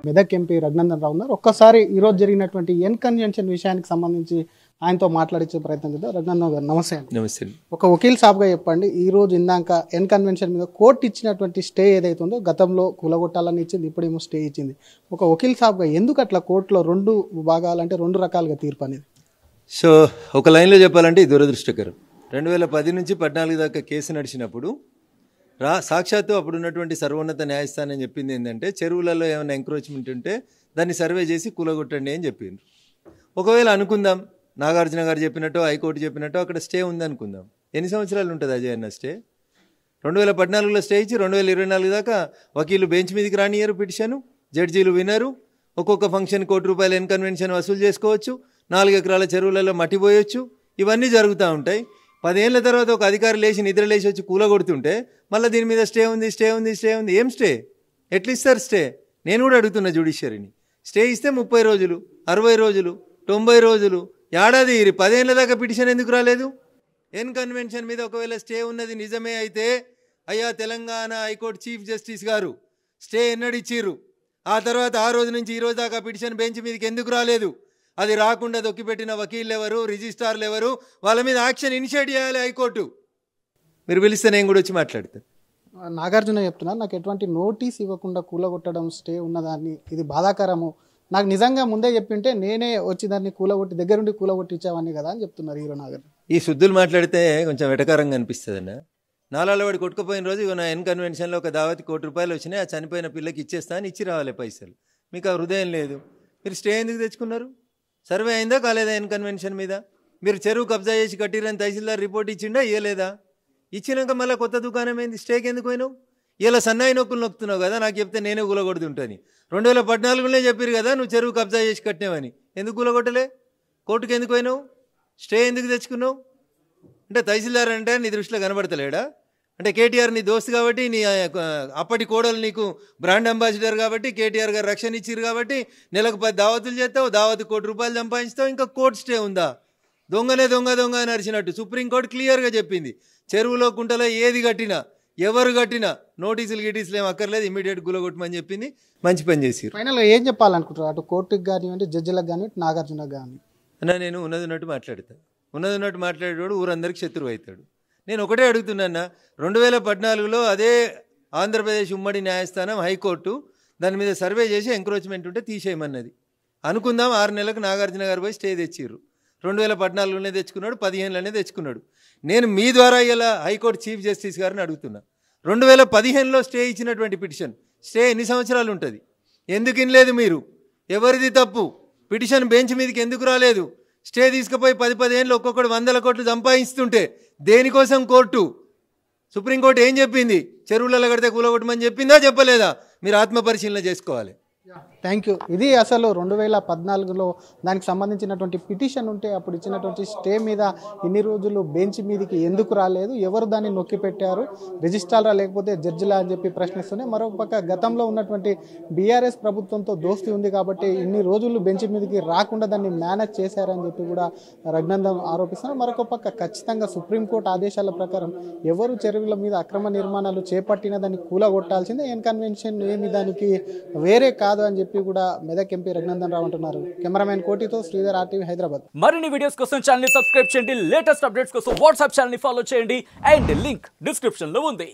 Medak MP Raghunandan రావు ఉన్నారు. ఒక్కసారి ఈరోజు జరిగినటువంటి ఎన్ కన్వెన్షన్ విషయానికి సంబంధించి ఆయనతో మాట్లాడించే ప్రయత్నం చేద్దాం. రఘునందన్ గారు నమస్తే అండి. నమస్తే. ఒక వకీల్ సాబ్గా చెప్పండి, ఈ రోజు ఇందాక ఎన్ కన్వెన్షన్ మీద కోర్టు ఇచ్చినటువంటి స్టే ఏదైతే ఉందో గతంలో కూలగొట్టాలని ఇచ్చింది, ఇప్పుడేమో స్టే ఇచ్చింది. ఒక వకీల్ సాబ్గా ఎందుకు అట్లా కోర్టులో రెండు భాగాలంటే రెండు రకాలుగా తీర్పు అనేది? సో ఒక లైన్లో చెప్పాలంటే ఇది దురదృష్టకరం. 2010 నుంచి 14 దాకా కేసు నడిచినప్పుడు సాక్షాత్తు అప్పుడు ఉన్నటువంటి సర్వోన్నత న్యాయస్థానం చెప్పింది ఏంటంటే చెరువులలో ఏమైనా ఎంక్రోచ్మెంట్ ఉంటే దాన్ని సర్వే చేసి కూలగొట్టండి అని చెప్పిండ్రు. ఒకవేళ అనుకుందాం నాగార్జున గారు చెప్పినట్టు హైకోర్టు చెప్పినట్టు అక్కడ స్టే ఉందనుకుందాం. ఎన్ని సంవత్సరాలు ఉంటుంది అజయ్ అన్న స్టే? 2014లో స్టే ఇచ్చి 2024 దాకా వకీలు బెంచ్ మీదకి రానియరు, పిటిషను జడ్జీలు వినరు. ఒక్కొక్క ఫంక్షన్ ₹1 ఎన్ కన్వెన్షన్ వసూలు చేసుకోవచ్చు, 4 ఎకరాల చెరువులలో మట్టి పోయొచ్చు. ఇవన్నీ జరుగుతూ ఉంటాయి. 10 ఏళ్ళ తర్వాత ఒక అధికారి లేచి నిద్ర లేచి వచ్చి కూలగొడుతుంటే మళ్ళీ దీని మీద స్టే ఉంది. ఏం స్టే? ఎట్లా ఇస్తారు స్టే? నేను కూడా అడుగుతున్నా జ్యుడిషియరీని. స్టే ఇస్తే 30 రోజులు, 60 రోజులు, 90 రోజులు, ఏడాది 10 ఏళ్ళ దాకా పిటిషన్ ఎందుకు రాలేదు? ఎన్ కన్వెన్షన్ మీద ఒకవేళ స్టే ఉన్నది నిజమే అయితే అయ్యా తెలంగాణ హైకోర్టు చీఫ్ జస్టిస్ గారు స్టే ఎన్నడిచ్చిర్రు? ఆ తర్వాత ఆ రోజు నుంచి ఈ రోజు దాకా పిటిషన్ బెంచ్ మీదకి ఎందుకు రాలేదు? అది రాకుండా దొక్కిపెట్టిన వకీళ్ళు ఎవరు, రిజిస్ట్రార్లు ఎవరు? వాళ్ళ మీద యాక్షన్ ఇనిషియేట్ చేయాలి హైకోర్టు. మీరు పిలిస్తే నేను కూడా వచ్చి మాట్లాడతాను. నాగార్జున చెప్తున్నారు, నాకు ఎటువంటి నోటీస్ ఇవ్వకుండా కూలగొట్టడం స్టే ఉన్నదాన్ని, ఇది బాధాకరము. నాకు నిజంగా ముందే చెప్పింటే నేనే వచ్చి దాన్ని కూలగొట్టి దగ్గరుండి కూలగొట్టి ఇచ్చావని కదా అని చెప్తున్నారు హీరో నాగార్జున. ఈ శుద్ధులు మాట్లాడితే కొంచెం వెటకారంగా అనిపిస్తుంది అన్న. నాలాలో వాడు కొట్టుకుపోయిన రోజు నా ఎన్ కన్వెన్షన్లో ఒక దావతి ₹1 వచ్చినాయి, ఆ చనిపోయిన పిల్లకి ఇచ్చేస్తా అని ఇచ్చి రావాలి పైసలు. మీకు ఆ హృదయం లేదు. మీరు స్టే ఎందుకు తెచ్చుకున్నారు? సర్వే అయిందా కాలేదా ఎన్ కన్వెన్షన్ మీద? మీరు చెరువు కబ్జా చేసి కట్టిరని తహసీల్దార్ రిపోర్ట్ ఇచ్చిండా ఇవ్వలేదా? ఇచ్చినాక మళ్ళీ కొత్త దుకాణం ఏంది? స్టేకి ఎందుకు పోయినావు? ఇలా సన్నాయి నొక్కులు నొక్కుతున్నావు కదా, నాకు చెప్తే నేనే కూలగొడుతుంటాను. 2014లోనే చెప్పారు కదా నువ్వు చెరువు కబ్జా చేసి కట్టినావని. ఎందుకు కూలగొట్టలే? కోర్టుకు ఎందుకు పోయినావు? స్టే ఎందుకు తెచ్చుకున్నావు? అంటే తహసీల్దార్ అంటే నీ దృష్టిలో కనబడతలేడా? అంటే కేటీఆర్ నీ దోస్తు కాబట్టి, నీ అప్పటి కోడలు నీకు బ్రాండ్ అంబాసిడర్ కాబట్టి, కేటీఆర్ గారు రక్షణ ఇచ్చిరు కాబట్టి నెలకు 10 దావతులు చేస్తావు, దావతు ₹1 సంపాదిస్తావు, ఇంకా కోర్టు స్టే ఉందా? దొంగనే దొంగ అని అరిచినట్టు సుప్రీంకోర్టు క్లియర్గా చెప్పింది. చెరువులో కుంటలో ఏది కట్టినా ఎవరు కట్టినా నోటీసులు ఏం అక్కర్లేదు, ఇమీడియట్ కూలగొట్టమని చెప్పింది. మంచి పని చేసిరు. ఫైనల్గా ఏం చెప్పాలనుకుంటారు అటు కోర్టుకి కానివ్వండి, జడ్జిలకు కానివ్వండి, నాగార్జునకు కానీ? అన్నా నేను ఉన్నది ఉన్నట్టు మాట్లాడతాను. ఉన్నది ఉన్నట్టు మాట్లాడేవాడు ఊరందరికీ శత్రువు అవుతాడు. నేను ఒకటే అడుగుతున్నా, 2014లో అదే ఆంధ్రప్రదేశ్ ఉమ్మడి న్యాయస్థానం హైకోర్టు దాని మీద సర్వే చేసి ఎంక్రోచ్మెంట్ ఉంటే తీసేయమన్నది. అనుకుందాం 6 నెలలకు నాగార్జున గారు పోయి స్టే తెచ్చిర్రు. 2014లోనే తెచ్చుకున్నాడు, 15లోనే తెచ్చుకున్నాడు. నేను మీ ద్వారా ఇలా హైకోర్టు చీఫ్ జస్టిస్ గారిని అడుగుతున్నా, 2015లో స్టే ఇచ్చినటువంటి పిటిషన్ స్టే ఎన్ని సంవత్సరాలు ఉంటుంది? ఎందుకు ఇనలేదు మీరు? ఎవరిది తప్పు? పిటిషన్ బెంచ్ మీదకి ఎందుకు రాలేదు? స్టే తీసుకుపోయి 10 ఏళ్ళు ఒక్కొక్కడు 100 కోట్లు సంపాదిస్తుంటే దేనికోసం కోర్టు? సుప్రీంకోర్టు ఏం చెప్పింది? చెరువులలో కడితే కూలగొట్టమని చెప్పిందా చెప్పలేదా? మీరు ఆత్మపరిశీలన చేసుకోవాలి. Thank you. ఇది అసలు 2014లో దానికి సంబంధించినటువంటి పిటిషన్ ఉంటే అప్పుడు ఇచ్చినటువంటి స్టే మీద ఇన్ని రోజులు బెంచ్ మీదకి ఎందుకు రాలేదు, ఎవరు దాన్ని నొక్కి పెట్టారు, రిజిస్ట్రారా లేకపోతే జడ్జిలా అని చెప్పి ప్రశ్నిస్తున్నాయి. మరొక గతంలో ఉన్నటువంటి బీఆర్ఎస్ ప్రభుత్వంతో దోస్తీ ఉంది కాబట్టి ఇన్ని రోజులు బెంచ్ మీదకి రాకుండా దాన్ని మేనేజ్ చేశారని చెప్పి కూడా రఘునందన్ ఆరోపిస్తున్నారు. మరొక పక్క ఖచ్చితంగా సుప్రీంకోర్టు ఆదేశాల ప్రకారం ఎవరు చెరువుల మీద అక్రమ నిర్మాణాలు చేపట్టినా దాన్ని కూలగొట్టాల్సిందే, ఎన్ కన్వెన్షన్ ఏమి దానికి వేరే కాదు అని చెప్పి కూడా మెదక్ ఎంపీ రఘునందన్ రావు అంటున్నారు. కెమెరామెన్ కోటితో శ్రీధర్, RTV హైదరాబాద్. మరిన్ని వీడియోస్ కోసం ఛానల్ ని సబ్స్క్రైబ్ చేయండి, లేటెస్ట్ అప్డేట్స్ కోసం వాట్సాప్ ఛానల్ ని ఫాలో చేయండి అండ్ లింక్ డిస్క్రిప్షన్ లో ఉంది.